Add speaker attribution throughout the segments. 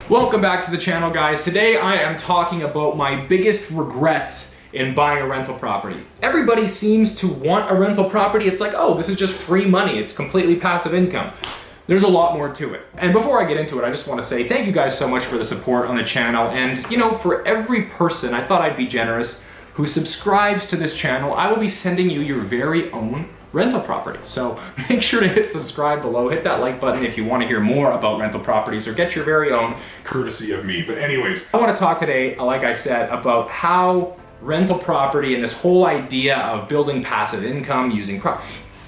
Speaker 1: Welcome back to the channel, guys. Today I am talking about my biggest regrets in buying a rental property. Everybody seems to want a rental property. It's like, oh, this is just free money. It's completely passive income. There's a lot more to it. And before I get into it, I just want to say thank you guys so much for the support on the channel. And for every person, I thought I'd be generous, who subscribes to this channel, I will be sending you your very own rental property. So make sure to hit subscribe below, hit that like button if you want to hear more about rental properties or get your very own courtesy of me. But anyways, I want to talk today, like I said, about how rental property and this whole idea of building passive income using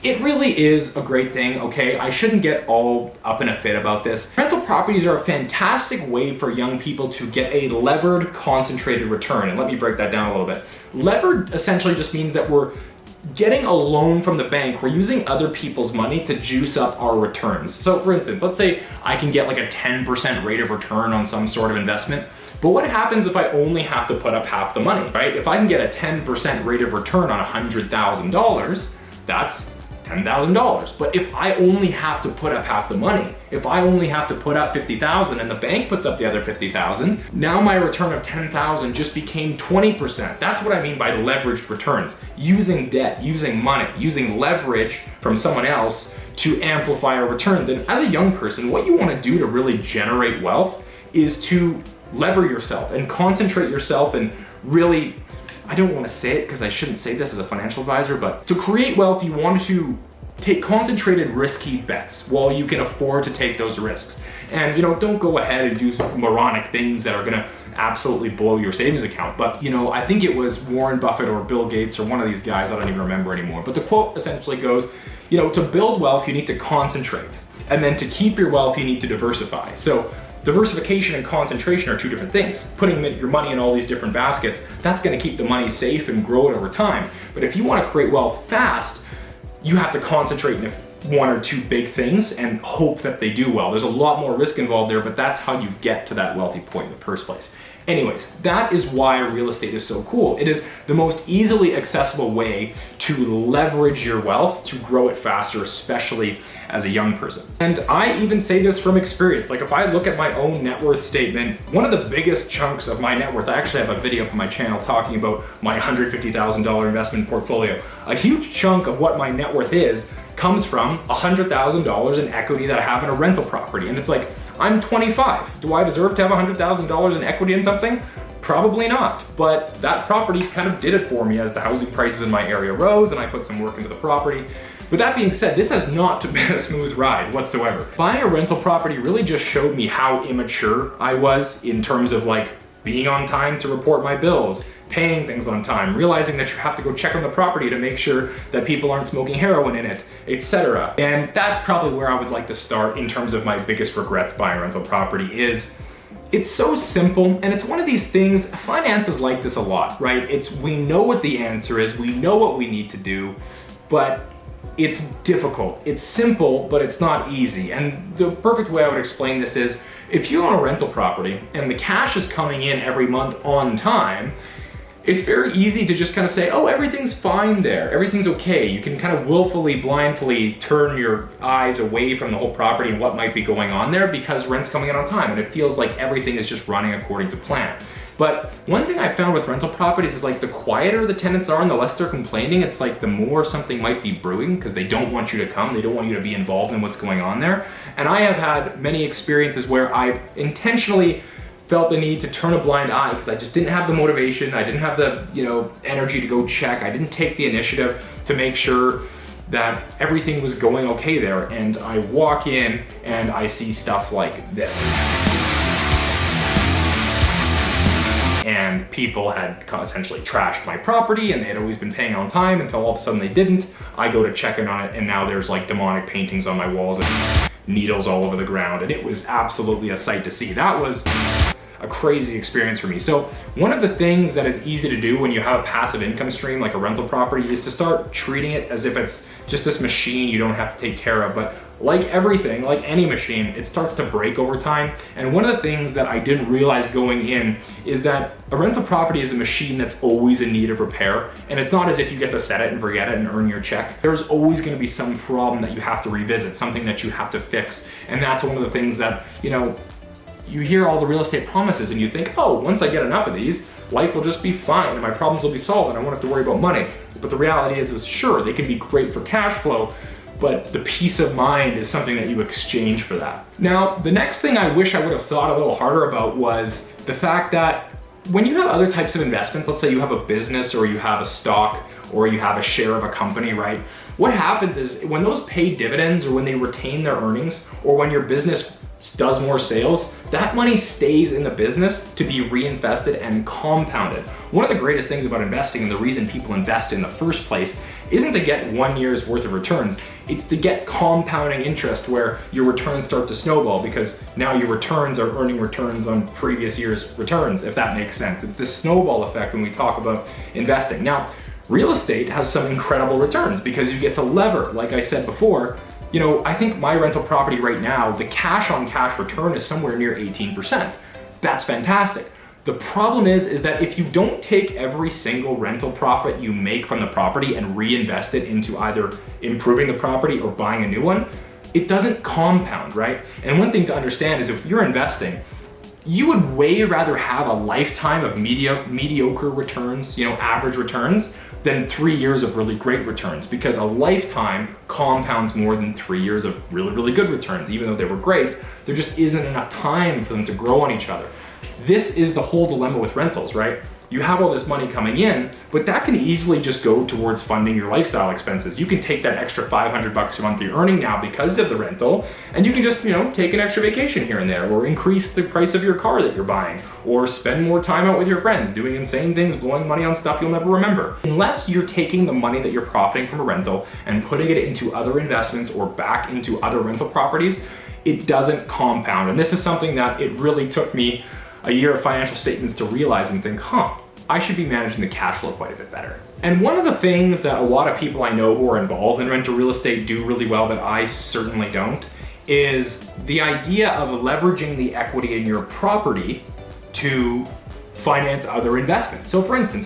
Speaker 1: it really is a great thing, okay? I shouldn't get all up in a fit about this. Rental properties are a fantastic way for young people to get a levered, concentrated return. And let me break that down a little bit. Levered essentially just means that we're getting a loan from the bank. We're using other people's money to juice up our returns. So for instance, let's say I can get like a 10% rate of return on some sort of investment. But what happens if I only have to put up half the money, right? If I can get a 10% rate of return on $100,000, that's $10,000. But if I only have to put up half the money, if I only have to put up $50,000 and the bank puts up the other $50,000, now my return of $10,000 just became 20%. That's what I mean by leveraged returns. Using debt, using money, using leverage from someone else to amplify our returns. And as a young person, what you want to do to really generate wealth is to lever yourself and concentrate yourself and really, I don't want to say it because I shouldn't say this as a financial advisor, but to create wealth, you want to take concentrated risky bets while you can afford to take those risks. And don't go ahead and do moronic things that are going to absolutely blow your savings account. But I think it was Warren Buffett or Bill Gates or one of these guys, I don't even remember anymore. But the quote essentially goes, to build wealth, you need to concentrate. And then to keep your wealth, you need to diversify. So diversification and concentration are two different things. Putting your money in all these different baskets, that's going to keep the money safe and grow it over time. But if you want to create wealth fast, you have to concentrate in one or two big things and hope that they do well. There's a lot more risk involved there, but that's how you get to that wealthy point in the first place. Anyways, that is why real estate is so cool. It is the most easily accessible way to leverage your wealth, to grow it faster, especially as a young person. And I even say this from experience. Like if I look at my own net worth statement, one of the biggest chunks of my net worth, I actually have a video up on my channel talking about my $150,000 investment portfolio. A huge chunk of what my net worth is comes from $100,000 in equity that I have in a rental property. And it's like, I'm 25. Do I deserve to have $100,000 in equity in something? Probably not, but that property kind of did it for me as the housing prices in my area rose and I put some work into the property. With that being said, this has not been a smooth ride whatsoever. Buying a rental property really just showed me how immature I was in terms of like being on time to report my bills, paying things on time, realizing that you have to go check on the property to make sure that people aren't smoking heroin in it, etc. And that's probably where I would like to start in terms of my biggest regrets buying rental property is it's so simple, and it's one of these things, finance is like this a lot, right? We know what the answer is, we know what we need to do, but it's difficult. It's simple, but it's not easy. And the perfect way I would explain this is if you own a rental property and the cash is coming in every month on time, it's very easy to just kind of say, oh, everything's fine there. Everything's okay. You can kind of willfully, blindly turn your eyes away from the whole property and what might be going on there because rent's coming in on time and it feels like everything is just running according to plan. But one thing I found with rental properties is like the quieter the tenants are and the less they're complaining, it's like the more something might be brewing because they don't want you to come, they don't want you to be involved in what's going on there. And I have had many experiences where I've intentionally felt the need to turn a blind eye because I just didn't have the motivation, I didn't have the energy to go check, I didn't take the initiative to make sure that everything was going okay there. And I walk in and I see stuff like this. And people had essentially trashed my property and they had always been paying on time until all of a sudden they didn't. I go to check in on it and now there's like demonic paintings on my walls and needles all over the ground. And it was absolutely a sight to see. That was a crazy experience for me. So one of the things that is easy to do when you have a passive income stream like a rental property is to start treating it as if it's just this machine you don't have to take care of. But like everything, like any machine, it starts to break over time. And one of the things that I didn't realize going in is that a rental property is a machine that's always in need of repair. And it's not as if you get to set it and forget it and earn your check. There's always going to be some problem that you have to revisit, something that you have to fix. And that's one of the things that, you hear all the real estate promises and you think, oh, once I get enough of these, life will just be fine and my problems will be solved and I won't have to worry about money. But the reality is sure, they can be great for cash flow, but the peace of mind is something that you exchange for that. Now, the next thing I wish I would have thought a little harder about was the fact that when you have other types of investments, let's say you have a business or you have a stock or you have a share of a company, right? What happens is when those pay dividends or when they retain their earnings or when your business does more sales, that money stays in the business to be reinvested and compounded. One of the greatest things about investing and the reason people invest in the first place isn't to get 1 year's worth of returns. It's to get compounding interest where your returns start to snowball because now your returns are earning returns on previous year's returns, if that makes sense. It's this snowball effect when we talk about investing. Now, real estate has some incredible returns because you get to lever, like I said before. You know, I think my rental property right now, the cash on cash return is somewhere near 18%. That's fantastic. The problem is that if you don't take every single rental profit you make from the property and reinvest it into either improving the property or buying a new one, it doesn't compound, right? And one thing to understand is if you're investing, you would way rather have a lifetime of mediocre returns, average returns, than 3 years of really great returns, because a lifetime compounds more than 3 years of really, really good returns. Even though they were great, there just isn't enough time for them to grow on each other. This is the whole dilemma with rentals, right? You have all this money coming in, but that can easily just go towards funding your lifestyle expenses. You can take that extra $500 a month you're earning now because of the rental, and you can just, take an extra vacation here and there, or increase the price of your car that you're buying, or spend more time out with your friends, doing insane things, blowing money on stuff you'll never remember. Unless you're taking the money that you're profiting from a rental and putting it into other investments or back into other rental properties, it doesn't compound. And this is something that it really took me a year of financial statements to realize and think, I should be managing the cash flow quite a bit better. And one of the things that a lot of people I know who are involved in rental real estate do really well that I certainly don't is the idea of leveraging the equity in your property to finance other investments. So for instance,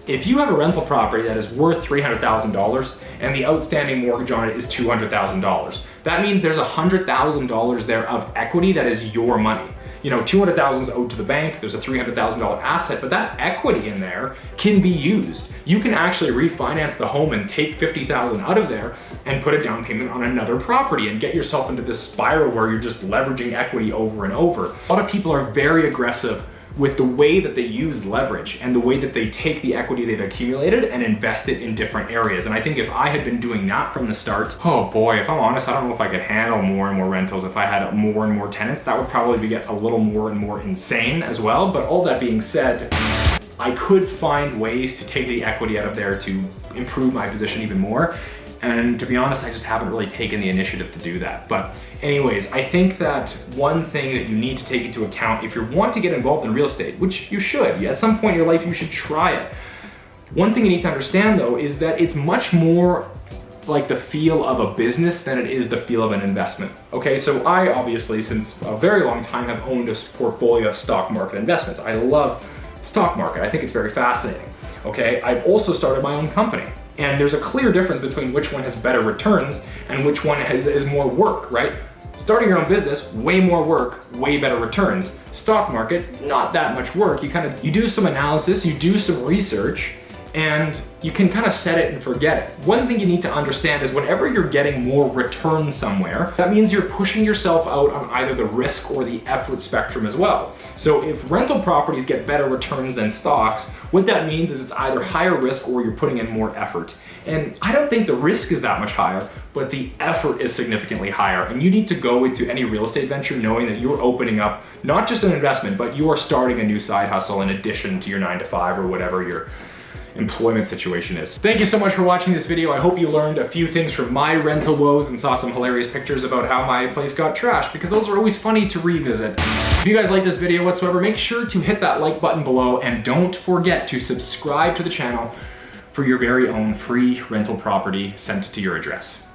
Speaker 1: if you have a rental property that is worth $300,000 and the outstanding mortgage on it is $200,000, that means there's $100,000 there of equity that is your money. $200,000 is owed to the bank, there's a $300,000 asset, but that equity in there can be used. You can actually refinance the home and take $50,000 out of there and put a down payment on another property and get yourself into this spiral where you're just leveraging equity over and over. A lot of people are very aggressive with the way that they use leverage and the way that they take the equity they've accumulated and invest it in different areas. And I think if I had been doing that from the start, oh boy, if I'm honest, I don't know if I could handle more and more rentals. If I had more and more tenants, that would probably get a little more and more insane as well. But all that being said, I could find ways to take the equity out of there to improve my position even more. And to be honest, I just haven't really taken the initiative to do that. But anyways, I think that one thing that you need to take into account if you want to get involved in real estate, which you should, at some point in your life you should try it. One thing you need to understand though is that it's much more like the feel of a business than it is the feel of an investment. Okay, so I obviously, since a very long time, have owned a portfolio of stock market investments. I love stock market. I think it's very fascinating. Okay, I've also started my own company. And there's a clear difference between which one has better returns and which one is more work, right? Starting your own business, way more work, way better returns. Stock market, not that much work. You do some analysis, you do some research, and you can kind of set it and forget it. One thing you need to understand is whenever you're getting more return somewhere, that means you're pushing yourself out on either the risk or the effort spectrum as well. So if rental properties get better returns than stocks, what that means is it's either higher risk or you're putting in more effort. And I don't think the risk is that much higher, but the effort is significantly higher. And you need to go into any real estate venture knowing that you're opening up not just an investment, but you are starting a new side hustle in addition to your 9-to-5 or whatever your employment situation is. Thank you so much for watching this video. I hope you learned a few things from my rental woes and saw some hilarious pictures about how my place got trashed, because those are always funny to revisit. If you guys like this video whatsoever, make sure to hit that like button below and don't forget to subscribe to the channel for your very own free rental property sent to your address.